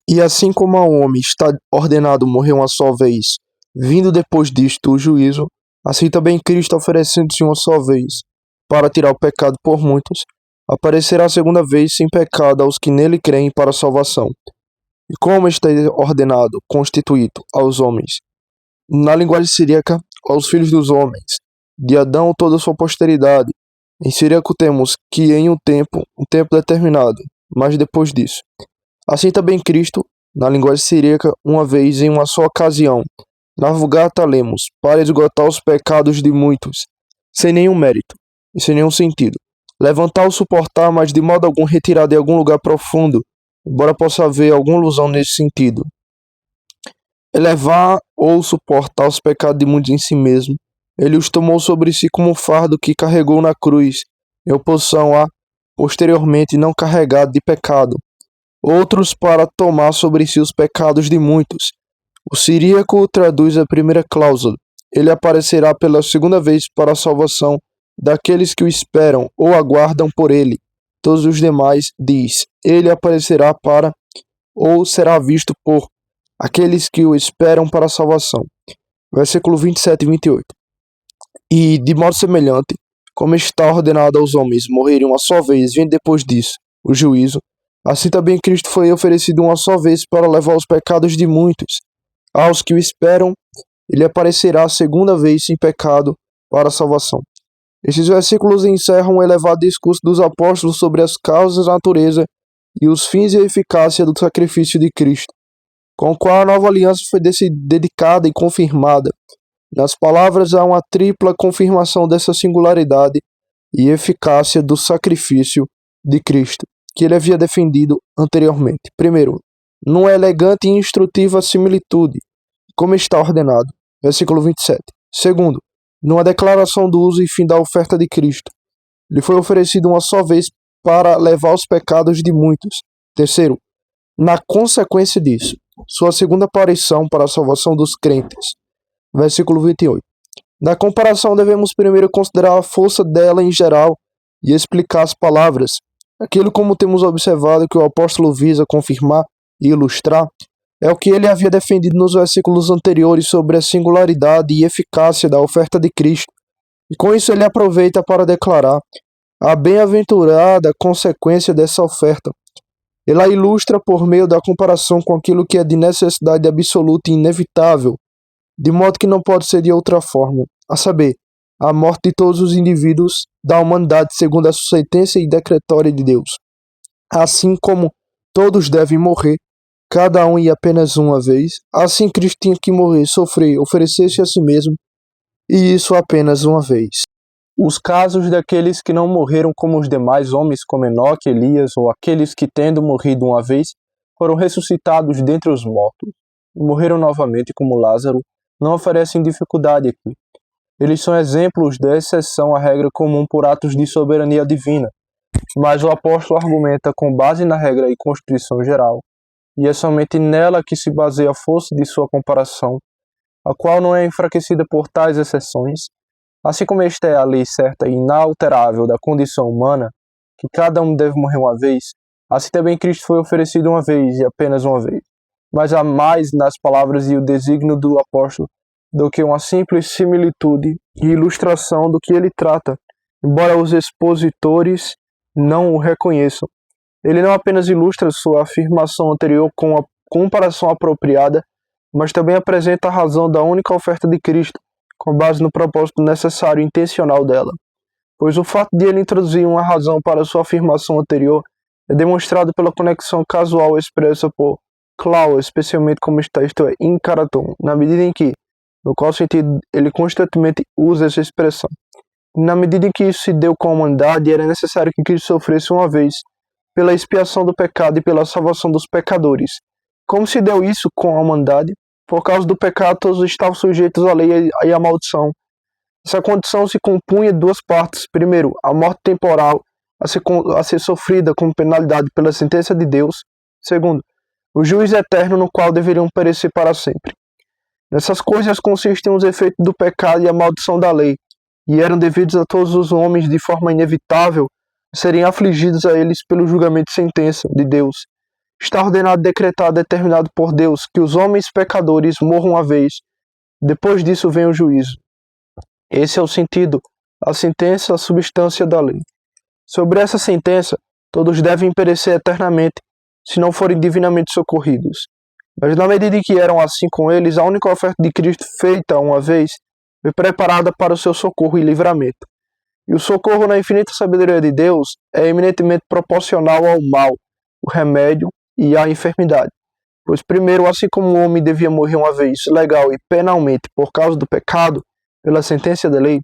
E assim como ao homem está ordenado morrer uma só vez, vindo depois disto o juízo, assim também Cristo, oferecendo-se uma só vez, para tirar o pecado por muitos, aparecerá a segunda vez sem pecado aos que nele creem para a salvação. E como está ordenado, constituído aos homens, na linguagem siríaca, aos filhos dos homens, de Adão toda a sua posteridade. Em siríaco temos que em um tempo determinado, mas depois disso. Assim também Cristo, na linguagem siríaca, uma vez em uma só ocasião, na Vulgata lemos, para esgotar os pecados de muitos, sem nenhum mérito e sem nenhum sentido. Levantar ou suportar, mas de modo algum retirar de algum lugar profundo, embora possa haver alguma ilusão nesse sentido. Elevar ou suportar os pecados de muitos em si mesmo, ele os tomou sobre si como um fardo que carregou na cruz, em oposição a, posteriormente, não carregado de pecado. Outros para tomar sobre si os pecados de muitos. O siríaco traduz a primeira cláusula. Ele aparecerá pela segunda vez para a salvação daqueles que o esperam ou aguardam por ele. Todos os demais, diz, ele aparecerá para ou será visto por aqueles que o esperam para a salvação. Versículo 27 e 28. E, de modo semelhante, como está ordenado aos homens morrerem uma só vez, vindo depois disso o juízo, assim também Cristo foi oferecido uma só vez para levar os pecados de muitos. Aos que o esperam, ele aparecerá a segunda vez sem pecado para a salvação. Esses versículos encerram o elevado discurso dos apóstolos sobre as causas da natureza e os fins e a eficácia do sacrifício de Cristo, com o qual a nova aliança foi dedicada e confirmada. Nas palavras há uma tripla confirmação dessa singularidade e eficácia do sacrifício de Cristo, que ele havia defendido anteriormente. Primeiro, numa elegante e instrutiva similitude, como está ordenado, versículo 27. Segundo, numa declaração do uso e fim da oferta de Cristo. Ele foi oferecido uma só vez para levar os pecados de muitos. Terceiro, na consequência disso, sua segunda aparição para a salvação dos crentes. Versículo 28. Na comparação, devemos primeiro considerar a força dela em geral e explicar as palavras. Aquilo, como temos observado, que o apóstolo visa confirmar e ilustrar, é o que ele havia defendido nos versículos anteriores sobre a singularidade e eficácia da oferta de Cristo. E com isso ele aproveita para declarar a bem-aventurada consequência dessa oferta. Ele a ilustra por meio da comparação com aquilo que é de necessidade absoluta e inevitável, de modo que não pode ser de outra forma, a saber, a morte de todos os indivíduos da humanidade segundo a sentença e decretória de Deus. Assim como todos devem morrer, cada um e apenas uma vez, assim Cristo tinha que morrer, sofrer, oferecer-se a si mesmo, e isso apenas uma vez. Os casos daqueles que não morreram como os demais homens, como Enoque, Elias, ou aqueles que, tendo morrido uma vez, foram ressuscitados dentre os mortos, e morreram novamente como Lázaro, não oferecem dificuldade aqui. Eles são exemplos da exceção à regra comum por atos de soberania divina, mas o apóstolo argumenta com base na regra e constituição geral, e é somente nela que se baseia a força de sua comparação, a qual não é enfraquecida por tais exceções. Assim como esta é a lei certa e inalterável da condição humana, que cada um deve morrer uma vez, assim também Cristo foi oferecido uma vez e apenas uma vez. Mas há mais nas palavras e o desígnio do apóstolo do que uma simples similitude e ilustração do que ele trata, embora os expositores não o reconheçam. Ele não apenas ilustra sua afirmação anterior com a comparação apropriada, mas também apresenta a razão da única oferta de Cristo, com base no propósito necessário e intencional dela. Pois o fato de ele introduzir uma razão para sua afirmação anterior é demonstrado pela conexão casual expressa por Clau, especialmente como está, isto é, in caratum, na medida em que, no qual sentido ele constantemente usa essa expressão. Na medida em que isso se deu com a humanidade, era necessário que Cristo sofresse uma vez pela expiação do pecado e pela salvação dos pecadores. Como se deu isso com a humanidade? Por causa do pecado, todos estavam sujeitos à lei e à maldição. Essa condição se compunha de duas partes. Primeiro, a morte temporal a ser sofrida como penalidade pela sentença de Deus. Segundo, o juízo eterno no qual deveriam perecer para sempre. Nessas coisas consistem os efeitos do pecado e a maldição da lei, e eram devidos a todos os homens de forma inevitável serem afligidos a eles pelo julgamento de sentença de Deus. Está ordenado, decretado, determinado por Deus que os homens pecadores morram uma vez. Depois disso vem o juízo. Esse é o sentido, a sentença, a substância da lei. Sobre essa sentença, todos devem perecer eternamente, se não forem divinamente socorridos. Mas na medida em que eram assim com eles, a única oferta de Cristo feita uma vez foi preparada para o seu socorro e livramento. E o socorro na infinita sabedoria de Deus é eminentemente proporcional ao mal, o remédio e à enfermidade. Pois primeiro, assim como o homem devia morrer uma vez, legal e penalmente, por causa do pecado, pela sentença da lei,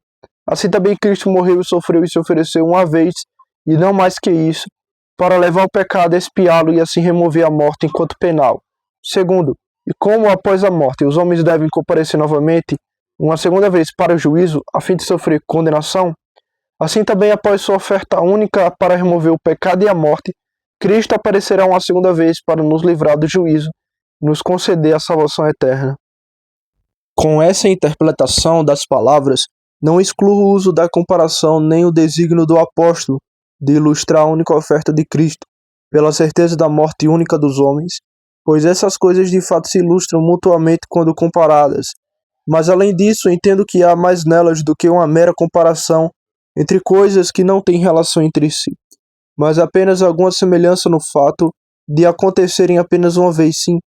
assim também Cristo morreu e sofreu e se ofereceu uma vez, e não mais que isso, para levar o pecado, expiá-lo e assim remover a morte enquanto penal. Segundo, e como após a morte os homens devem comparecer novamente, uma segunda vez para o juízo, a fim de sofrer condenação, assim também após sua oferta única para remover o pecado e a morte, Cristo aparecerá uma segunda vez para nos livrar do juízo e nos conceder a salvação eterna. Com essa interpretação das palavras, não excluo o uso da comparação nem o desígnio do apóstolo de ilustrar a única oferta de Cristo, pela certeza da morte única dos homens, pois essas coisas de fato se ilustram mutuamente quando comparadas. Mas além disso, entendo que há mais nelas do que uma mera comparação entre coisas que não têm relação entre si, mas apenas alguma semelhança no fato de acontecerem apenas uma vez. Sim,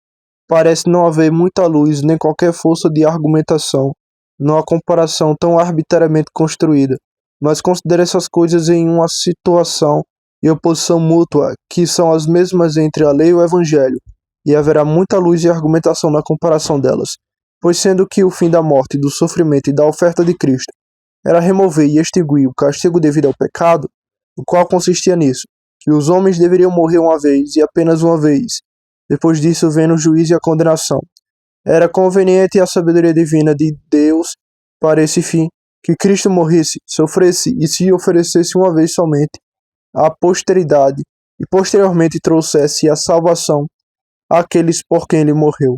parece não haver muita luz nem qualquer força de argumentação numa comparação tão arbitrariamente construída, mas considero essas coisas em uma situação e oposição mútua que são as mesmas entre a lei e o evangelho, e haverá muita luz e argumentação na comparação delas, pois sendo que o fim da morte, do sofrimento e da oferta de Cristo era remover e extinguir o castigo devido ao pecado, o qual consistia nisso, que os homens deveriam morrer uma vez e apenas uma vez. Depois disso vem o juízo e a condenação. Era conveniente a sabedoria divina de Deus para esse fim, que Cristo morresse, sofresse e se oferecesse uma vez somente à posteridade e posteriormente trouxesse a salvação àqueles por quem ele morreu.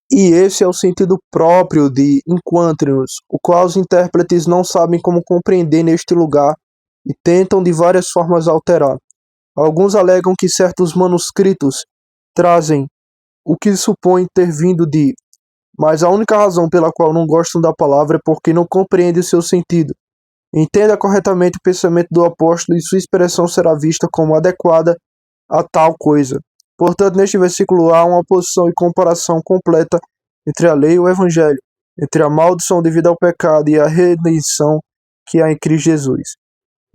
E esse é o sentido próprio de enquanto-nos, o qual os intérpretes não sabem como compreender neste lugar e tentam de várias formas alterar. Alguns alegam que certos manuscritos trazem o que supõe ter vindo de, mas a única razão pela qual não gostam da palavra é porque não compreendem o seu sentido. Entenda corretamente o pensamento do apóstolo e sua expressão será vista como adequada a tal coisa. Portanto, neste versículo há uma oposição e comparação completa entre a lei e o evangelho, entre a maldição devido ao pecado e a redenção que há em Cristo Jesus.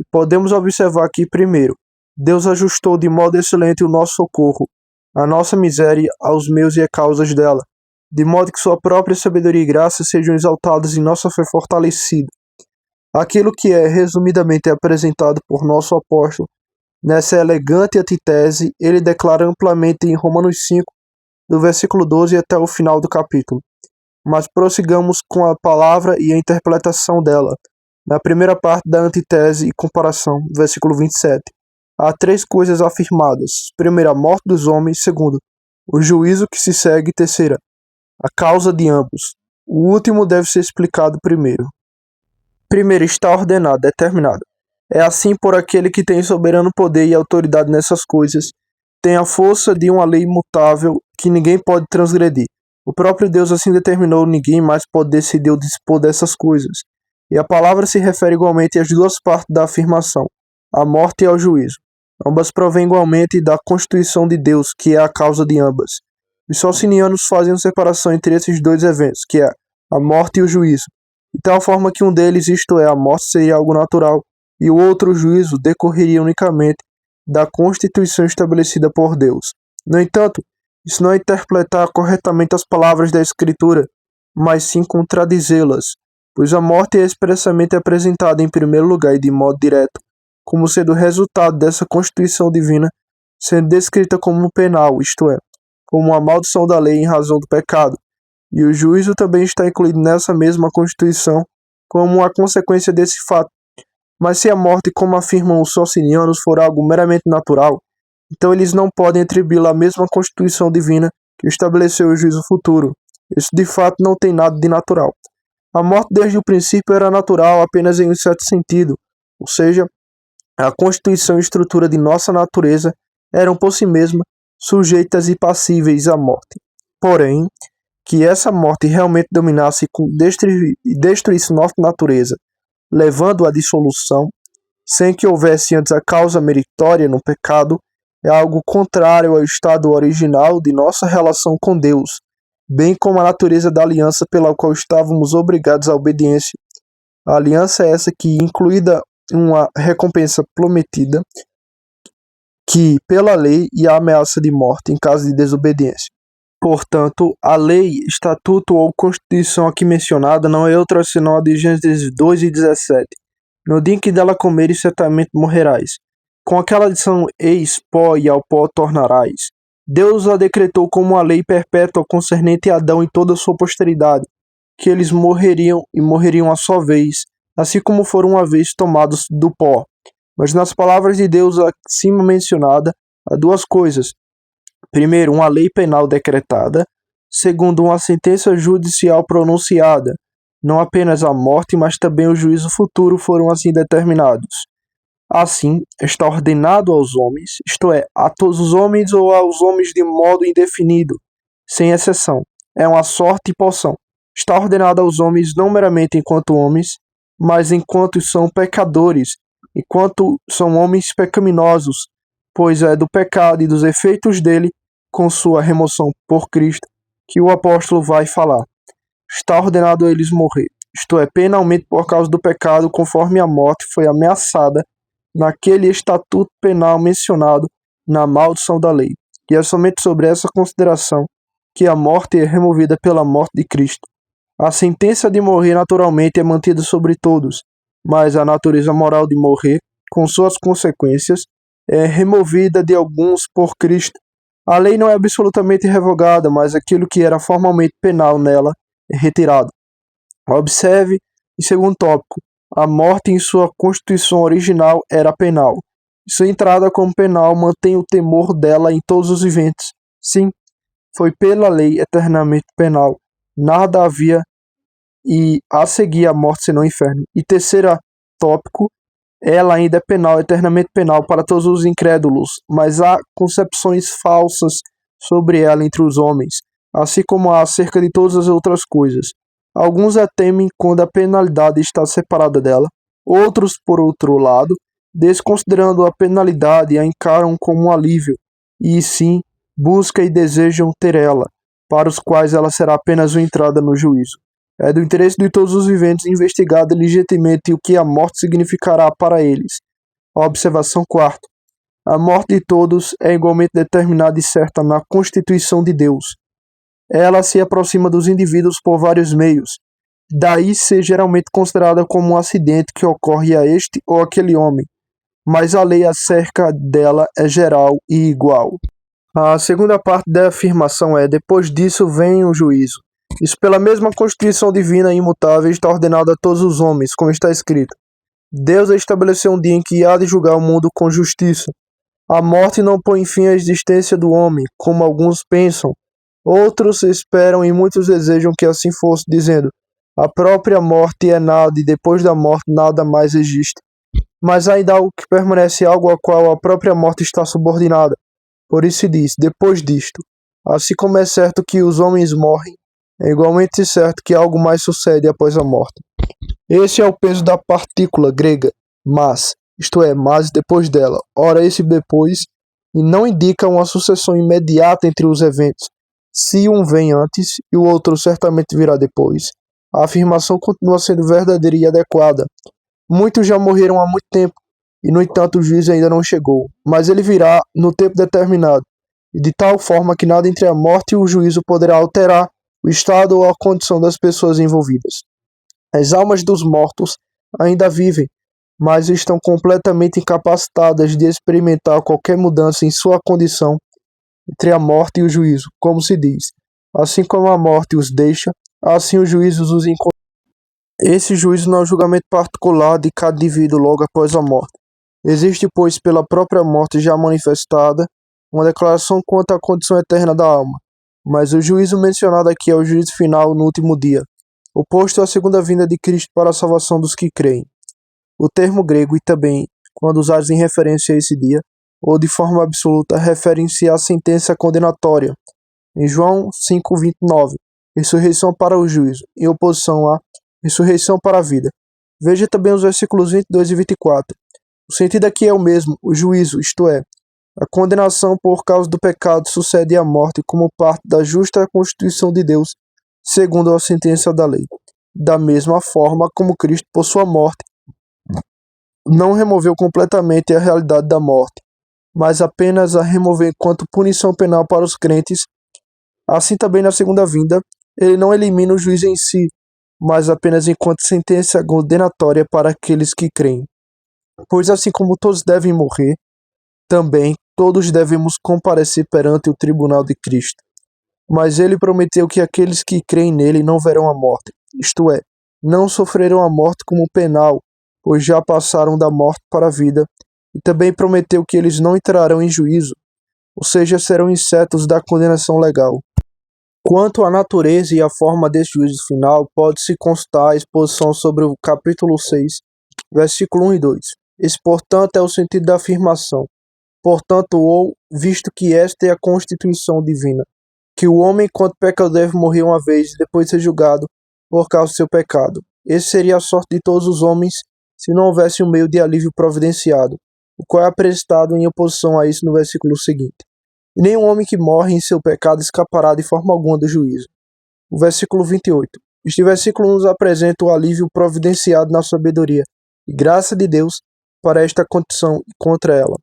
E podemos observar que, primeiro, Deus ajustou de modo excelente o nosso socorro, a nossa miséria aos meios e causas dela, de modo que sua própria sabedoria e graça sejam exaltadas e nossa fé fortalecida. Aquilo que é resumidamente apresentado por nosso apóstolo nessa elegante antítese, ele declara amplamente em Romanos 5, do versículo 12 até o final do capítulo. Mas prossigamos com a palavra e a interpretação dela. Na primeira parte da antítese e comparação, versículo 27, há três coisas afirmadas. Primeira, a morte dos homens. Segundo, o juízo que se segue. Terceira, a causa de ambos. O último deve ser explicado primeiro. Primeiro, está ordenado, determinado. É assim por aquele que tem soberano poder e autoridade nessas coisas, tem a força de uma lei imutável que ninguém pode transgredir. O próprio Deus assim determinou, ninguém mais pode decidir ou dispor dessas coisas. E a palavra se refere igualmente às duas partes da afirmação, à morte e ao juízo. Ambas provêm igualmente da constituição de Deus, que é a causa de ambas. Os socinianos fazem uma separação entre esses dois eventos, que é a morte e o juízo, de tal forma que um deles, isto é, a morte, seria algo natural, e o outro juízo decorreria unicamente da constituição estabelecida por Deus. No entanto, isso não é interpretar corretamente as palavras da Escritura, mas sim contradizê-las, pois a morte é expressamente apresentada em primeiro lugar e de modo direto, como sendo resultado dessa constituição divina, sendo descrita como penal, isto é, como uma maldição da lei em razão do pecado, e o juízo também está incluído nessa mesma constituição como uma consequência desse fato. Mas se a morte, como afirmam os socinianos, for algo meramente natural, então eles não podem atribuí-la à mesma constituição divina que estabeleceu o juízo futuro. Isso de fato não tem nada de natural. A morte desde o princípio era natural apenas em um certo sentido, ou seja, a constituição e estrutura de nossa natureza eram por si mesma sujeitas e passíveis à morte. Porém, que essa morte realmente dominasse e destruísse nossa natureza, levando à dissolução, sem que houvesse antes a causa meritória no pecado, é algo contrário ao estado original de nossa relação com Deus, bem como a natureza da aliança pela qual estávamos obrigados à obediência. A aliança é essa que, incluída uma recompensa prometida, que pela lei e a ameaça de morte em caso de desobediência. Portanto, a lei, estatuto ou constituição aqui mencionada não é outra senão a de Gênesis 2:17. No dia em que dela comeres, certamente morrerás. Com aquela adição, eis pó e ao pó tornarás. Deus a decretou como uma lei perpétua concernente a Adão e toda a sua posteridade, que eles morreriam e morreriam a só vez, assim como foram uma vez tomados do pó. Mas nas palavras de Deus acima mencionada, há duas coisas. Primeiro, uma lei penal decretada. Segundo, uma sentença judicial pronunciada. Não apenas a morte, mas também o juízo futuro foram assim determinados. Assim, está ordenado aos homens, isto é, a todos os homens ou aos homens de modo indefinido, sem exceção. É uma sorte e porção. Está ordenado aos homens não meramente enquanto homens, mas enquanto são pecadores, enquanto são homens pecaminosos, pois é do pecado e dos efeitos dele, com sua remoção por Cristo, que o apóstolo vai falar. Está ordenado a eles morrer, isto é, penalmente por causa do pecado, conforme a morte foi ameaçada naquele estatuto penal mencionado na maldição da lei. E é somente sobre essa consideração que a morte é removida pela morte de Cristo. A sentença de morrer naturalmente é mantida sobre todos, mas a natureza moral de morrer, com suas consequências, é removida de alguns por Cristo. A lei não é absolutamente revogada, mas aquilo que era formalmente penal nela é retirado. Observe, em segundo tópico, a morte em sua constituição original era penal. Sua entrada como penal mantém o temor dela em todos os viventes. Sim, foi pela lei eternamente penal. Nada havia e a seguir a morte senão o inferno. E terceiro tópico, ela ainda é penal, eternamente penal para todos os incrédulos, mas há concepções falsas sobre ela entre os homens, assim como há acerca de todas as outras coisas. Alguns a temem quando a penalidade está separada dela, outros, por outro lado, desconsiderando a penalidade, a encaram como um alívio, e sim, buscam e desejam ter ela, para os quais ela será apenas uma entrada no juízo. É do interesse de todos os viventes investigar diligentemente o que a morte significará para eles. A observação quarta. A morte de todos é igualmente determinada e certa na Constituição de Deus. Ela se aproxima dos indivíduos por vários meios. Daí ser geralmente considerada como um acidente que ocorre a este ou aquele homem. Mas a lei acerca dela é geral e igual. A segunda parte da afirmação é: depois disso vem o juízo. Isso pela mesma Constituição divina e imutável está ordenado a todos os homens, como está escrito. Deus estabeleceu um dia em que há de julgar o mundo com justiça. A morte não põe fim à existência do homem, como alguns pensam. Outros esperam e muitos desejam que assim fosse, dizendo: a própria morte é nada e depois da morte nada mais existe. Mas ainda há algo que permanece, algo ao qual a própria morte está subordinada. Por isso se diz: depois disto. Assim como é certo que os homens morrem, é igualmente certo que algo mais sucede após a morte. Esse é o peso da partícula grega mas, isto é, mas depois dela. Ora, esse depois e não indica uma sucessão imediata entre os eventos. Se um vem antes e o outro certamente virá depois, a afirmação continua sendo verdadeira e adequada. Muitos já morreram há muito tempo, e no entanto o juízo ainda não chegou, mas ele virá no tempo determinado, e de tal forma que nada entre a morte e o juízo poderá alterar o estado ou a condição das pessoas envolvidas. As almas dos mortos ainda vivem, mas estão completamente incapacitadas de experimentar qualquer mudança em sua condição entre a morte e o juízo, como se diz. Assim como a morte os deixa, assim os juízos os encontram. Esse juízo não é o julgamento particular de cada indivíduo logo após a morte. Existe, pois, pela própria morte já manifestada, uma declaração quanto à condição eterna da alma. Mas o juízo mencionado aqui é o juízo final no último dia, oposto à segunda vinda de Cristo para a salvação dos que creem. O termo grego, e também, quando usados em referência a esse dia, ou de forma absoluta, referem-se à sentença condenatória. Em João 5:29, ressurreição para o juízo, em oposição à ressurreição para a vida. Veja também os versículos 22 e 24. O sentido aqui é o mesmo, o juízo, isto é, a condenação por causa do pecado sucede à morte como parte da justa constituição de Deus, segundo a sentença da lei. Da mesma forma como Cristo, por sua morte, não removeu completamente a realidade da morte, mas apenas a removeu enquanto punição penal para os crentes, assim também na segunda vinda, ele não elimina o juízo em si, mas apenas enquanto sentença condenatória para aqueles que creem. Pois assim como todos devem morrer, também todos devemos comparecer perante o tribunal de Cristo. Mas ele prometeu que aqueles que creem nele não verão a morte, isto é, não sofrerão a morte como penal, pois já passaram da morte para a vida, e também prometeu que eles não entrarão em juízo, ou seja, serão isentos da condenação legal. Quanto à natureza e à forma desse juízo final, pode-se constar a exposição sobre o capítulo 6, versículo 1 e 2. Esse, portanto, é o sentido da afirmação. Portanto, ou, visto que esta é a constituição divina, que o homem, enquanto pecador, deve morrer uma vez e depois ser julgado por causa do seu pecado. Esse seria a sorte de todos os homens se não houvesse um meio de alívio providenciado, o qual é apresentado em oposição a isso no versículo seguinte. E nenhum homem que morre em seu pecado escapará de forma alguma do juízo. O versículo 28. Este versículo nos apresenta o alívio providenciado na sabedoria e graça de Deus para esta condição e contra ela.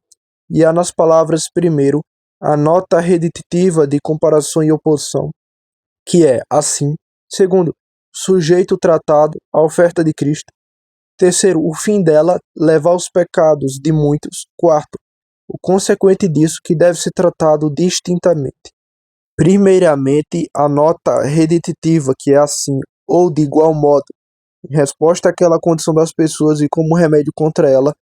E há nas palavras, primeiro, a nota reditiva de comparação e oposição, que é assim. Segundo, sujeito tratado, a oferta de Cristo. Terceiro, o fim dela, levar os pecados de muitos. Quarto, o consequente disso, que deve ser tratado distintamente. Primeiramente, a nota reditiva, que é assim, ou de igual modo, em resposta àquela condição das pessoas e como remédio contra ela,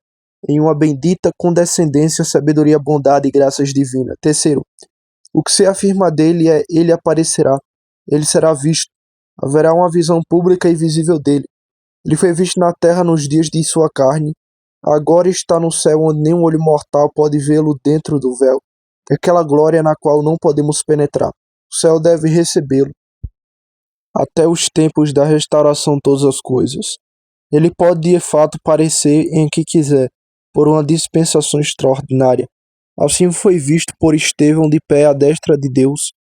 em uma bendita condescendência, sabedoria, bondade e graças divinas. Terceiro, o que se afirma dele é: ele aparecerá, ele será visto, haverá uma visão pública e visível dele. Ele foi visto na terra nos dias de sua carne, agora está no céu onde nenhum olho mortal pode vê-lo dentro do véu, aquela glória na qual não podemos penetrar. O céu deve recebê-lo até os tempos da restauração de todas as coisas. Ele pode de fato parecer em que quiser, por uma dispensação extraordinária. Assim foi visto por Estevão de pé à destra de Deus.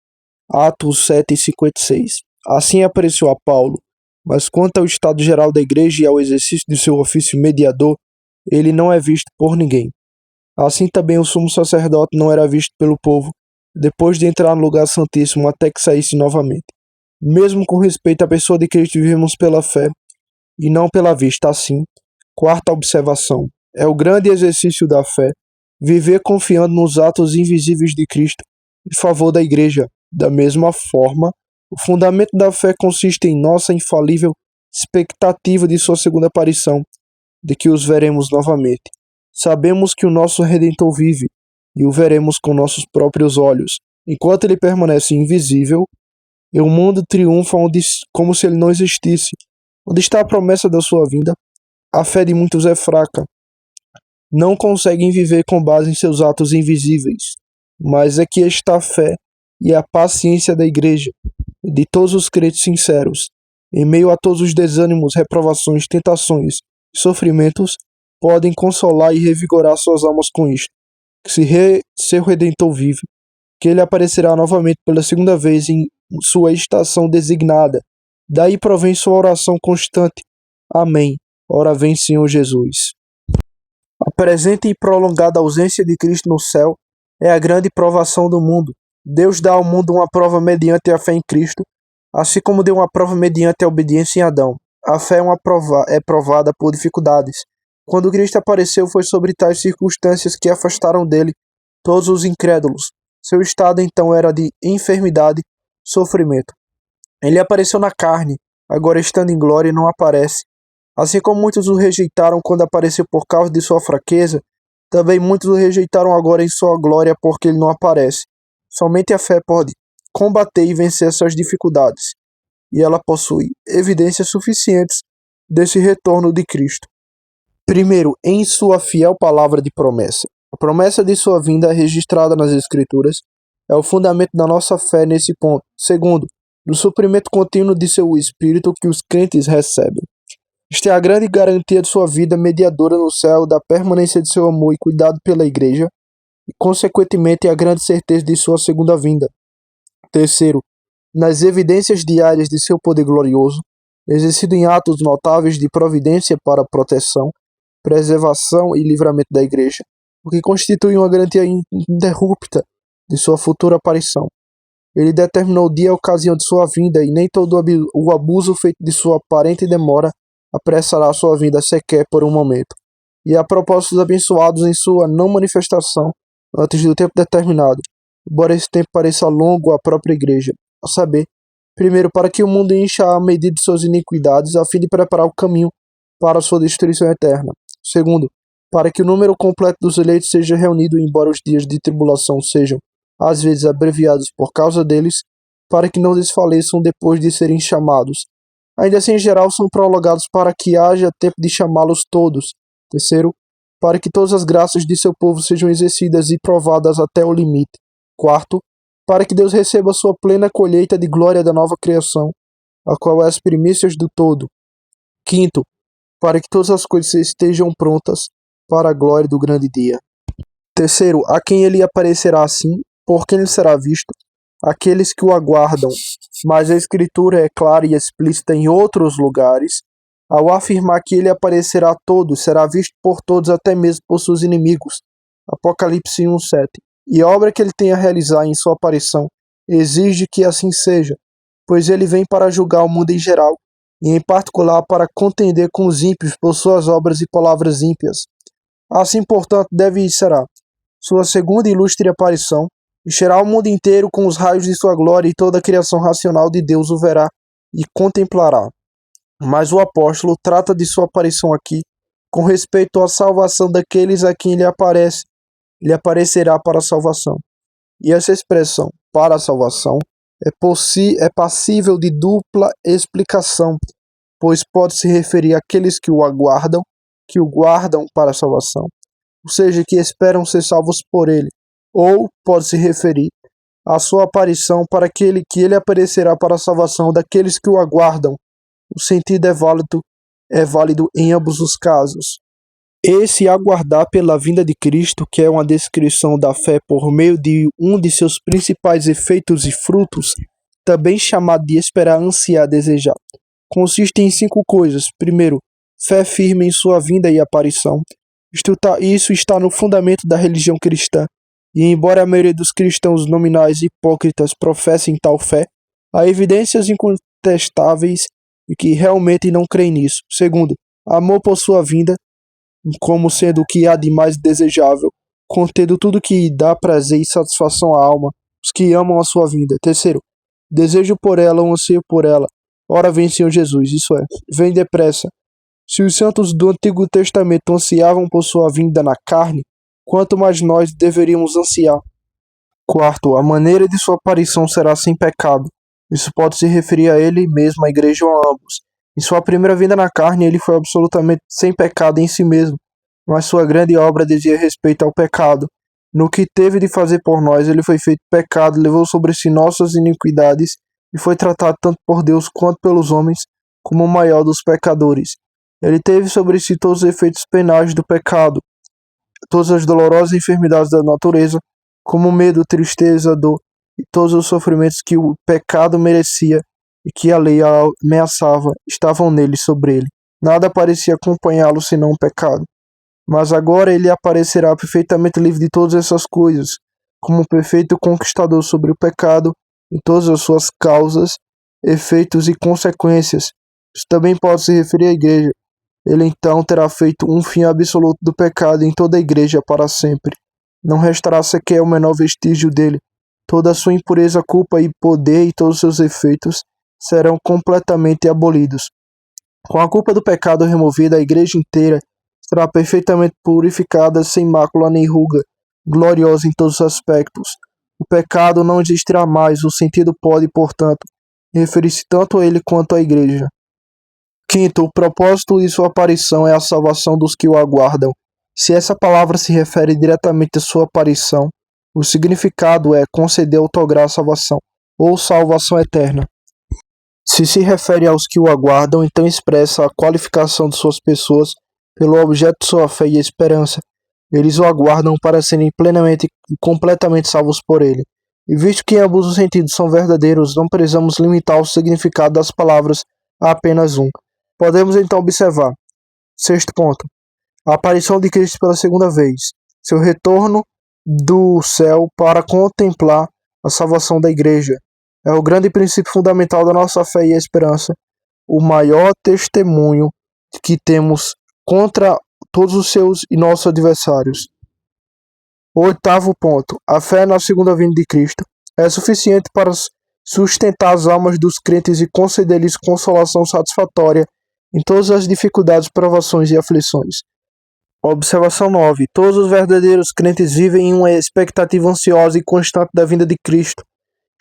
Atos 7:56. Assim apareceu a Paulo. Mas quanto ao estado geral da igreja e ao exercício de seu ofício mediador, ele não é visto por ninguém. Assim também o sumo sacerdote não era visto pelo povo, depois de entrar no lugar santíssimo até que saísse novamente. Mesmo com respeito à pessoa de Cristo, vivemos pela fé e não pela vista. Assim, quarta observação, é o grande exercício da fé, viver confiando nos atos invisíveis de Cristo em favor da igreja. Da mesma forma, o fundamento da fé consiste em nossa infalível expectativa de sua segunda aparição, de que os veremos novamente. Sabemos que o nosso Redentor vive e o veremos com nossos próprios olhos. Enquanto ele permanece invisível, e o mundo triunfa como se ele não existisse. Onde está a promessa da sua vinda? A fé de muitos é fraca. Não conseguem viver com base em seus atos invisíveis. Mas aqui está a fé e a paciência da igreja, de todos os crentes sinceros. Em meio a todos os desânimos, reprovações, tentações e sofrimentos, podem consolar e revigorar suas almas com isto: que seu Redentor vive, que ele aparecerá novamente pela segunda vez em sua estação designada. Daí provém sua oração constante: Amém. Ora vem, Senhor Jesus. A presente e prolongada ausência de Cristo no céu é a grande provação do mundo. Deus dá ao mundo uma prova mediante a fé em Cristo, assim como deu uma prova mediante a obediência em Adão. A fé é provada por dificuldades. Quando Cristo apareceu, foi sobre tais circunstâncias que afastaram dele todos os incrédulos. Seu estado então era de enfermidade, sofrimento. Ele apareceu na carne, agora estando em glória não aparece. Assim como muitos o rejeitaram quando apareceu por causa de sua fraqueza, também muitos o rejeitaram agora em sua glória porque ele não aparece. Somente a fé pode combater e vencer essas dificuldades, e ela possui evidências suficientes desse retorno de Cristo. Primeiro, em sua fiel palavra de promessa. A promessa de sua vinda é registrada nas Escrituras, é o fundamento da nossa fé nesse ponto. Segundo, do suprimento contínuo de seu Espírito que os crentes recebem. Esta é a grande garantia de sua vida mediadora no céu, da permanência de seu amor e cuidado pela Igreja, e, consequentemente, a grande certeza de sua segunda vinda. Terceiro, nas evidências diárias de seu poder glorioso, exercido em atos notáveis de providência para a proteção, preservação e livramento da Igreja, o que constitui uma garantia ininterrupta de sua futura aparição. Ele determinou o dia e a ocasião de sua vinda, e nem todo o abuso feito de sua aparente demora apressará sua vinda sequer por um momento. E há propósitos abençoados em sua não manifestação antes do tempo determinado, embora esse tempo pareça longo à própria Igreja, a saber, primeiro, para que o mundo encha a medida de suas iniquidades, a fim de preparar o caminho para a sua destruição eterna. Segundo, para que o número completo dos eleitos seja reunido, embora os dias de tribulação sejam, às vezes, abreviados por causa deles, para que não desfaleçam depois de serem chamados. Ainda assim, em geral, são prolongados para que haja tempo de chamá-los todos. Terceiro, para que todas as graças de seu povo sejam exercidas e provadas até o limite. Quarto, para que Deus receba sua plena colheita de glória da nova criação, a qual é as primícias do todo. Quinto, para que todas as coisas estejam prontas para a glória do grande dia. Terceiro, a quem ele aparecerá assim, por quem ele será visto, aqueles que o aguardam. Mas a Escritura é clara e explícita em outros lugares, ao afirmar que ele aparecerá a todos, será visto por todos, até mesmo por seus inimigos. Apocalipse 1:7. E a obra que ele tem a realizar em sua aparição exige que assim seja, pois ele vem para julgar o mundo em geral, e em particular para contender com os ímpios por suas obras e palavras ímpias. Assim, portanto, deve e será sua segunda ilustre aparição, encherá o mundo inteiro com os raios de sua glória, e toda a criação racional de Deus o verá e contemplará. Mas o apóstolo trata de sua aparição aqui com respeito à salvação daqueles a quem ele aparece. Ele aparecerá para a salvação. E essa expressão, para a salvação, é passível de dupla explicação, pois pode se referir àqueles que o guardam para a salvação, ou seja, que esperam ser salvos por ele, ou pode se referir à sua aparição para aquele que ele aparecerá para a salvação daqueles que o aguardam. O sentido é válido em ambos os casos. Esse aguardar pela vinda de Cristo, que é uma descrição da fé por meio de um de seus principais efeitos e frutos, também chamado de esperar, ansiar, desejar, consiste em 5 coisas. Primeiro, fé firme em sua vinda e aparição. Isso está no fundamento da religião cristã, e embora a maioria dos cristãos nominais e hipócritas professem tal fé, há evidências incontestáveis de que realmente não creem nisso. Segundo, amor por sua vinda, como sendo o que há de mais desejável, contendo tudo que dá prazer e satisfação à alma, os que amam a sua vinda. Terceiro, desejo por ela, ou anseio por ela. Ora vem, Senhor Jesus, isso é, vem depressa. Se os santos do Antigo Testamento ansiavam por sua vinda na carne, quanto mais nós deveríamos ansiar. Quarto, a maneira de sua aparição será sem pecado. Isso pode se referir a ele mesmo, à igreja ou a ambos. Em sua primeira vinda na carne, ele foi absolutamente sem pecado em si mesmo, mas sua grande obra dizia respeito ao pecado. No que teve de fazer por nós, ele foi feito pecado, levou sobre si nossas iniquidades e foi tratado tanto por Deus quanto pelos homens como o maior dos pecadores. Ele teve sobre si todos os efeitos penais do pecado, todas as dolorosas enfermidades da natureza, como medo, tristeza, dor e todos os sofrimentos que o pecado merecia e que a lei ameaçava, estavam nele, sobre ele. Nada parecia acompanhá-lo senão o pecado. Mas agora ele aparecerá perfeitamente livre de todas essas coisas, como um perfeito conquistador sobre o pecado em todas as suas causas, efeitos e consequências. Isso também pode se referir à igreja. Ele então terá feito um fim absoluto do pecado em toda a igreja para sempre. Não restará sequer o menor vestígio dele. Toda a sua impureza, culpa e poder e todos os seus efeitos serão completamente abolidos. Com a culpa do pecado removida, a igreja inteira será perfeitamente purificada, sem mácula nem ruga, gloriosa em todos os aspectos. O pecado não existirá mais, o sentido pode, portanto, referir-se tanto a ele quanto à igreja. Quinto, o propósito de sua aparição é a salvação dos que o aguardam. Se essa palavra se refere diretamente à sua aparição, o significado é conceder, outorgar salvação, ou salvação eterna. Se refere aos que o aguardam, então expressa a qualificação de suas pessoas pelo objeto de sua fé e esperança. Eles o aguardam para serem plenamente e completamente salvos por ele. E visto que ambos os sentidos são verdadeiros, não precisamos limitar o significado das palavras a apenas um. Podemos então observar. Sexto ponto. A aparição de Cristo pela segunda vez. Seu retorno do céu para contemplar a salvação da igreja. É o grande princípio fundamental da nossa fé e esperança. O maior testemunho que temos contra todos os seus e nossos adversários. Oitavo ponto. A fé na segunda vinda de Cristo é suficiente para sustentar as almas dos crentes e conceder-lhes consolação satisfatória em todas as dificuldades, provações e aflições. Observação 9. Todos os verdadeiros crentes vivem em uma expectativa ansiosa e constante da vinda de Cristo.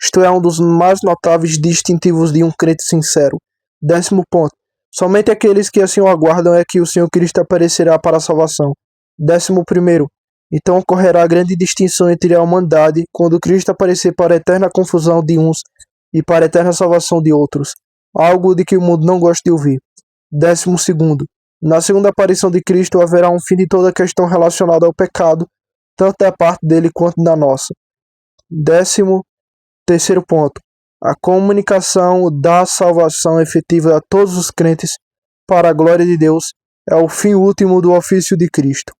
Isto é um dos mais notáveis distintivos de um crente sincero. 10º ponto. Somente aqueles que assim o aguardam é que o Senhor Cristo aparecerá para a salvação. 11º. Então ocorrerá grande distinção entre a humanidade quando Cristo aparecer para a eterna confusão de uns e para a eterna salvação de outros. Algo de que o mundo não gosta de ouvir. 12º. Na segunda aparição de Cristo haverá um fim de toda questão relacionada ao pecado, tanto da parte dele quanto da nossa. 13º ponto. A comunicação da salvação efetiva a todos os crentes para a glória de Deus é o fim último do ofício de Cristo.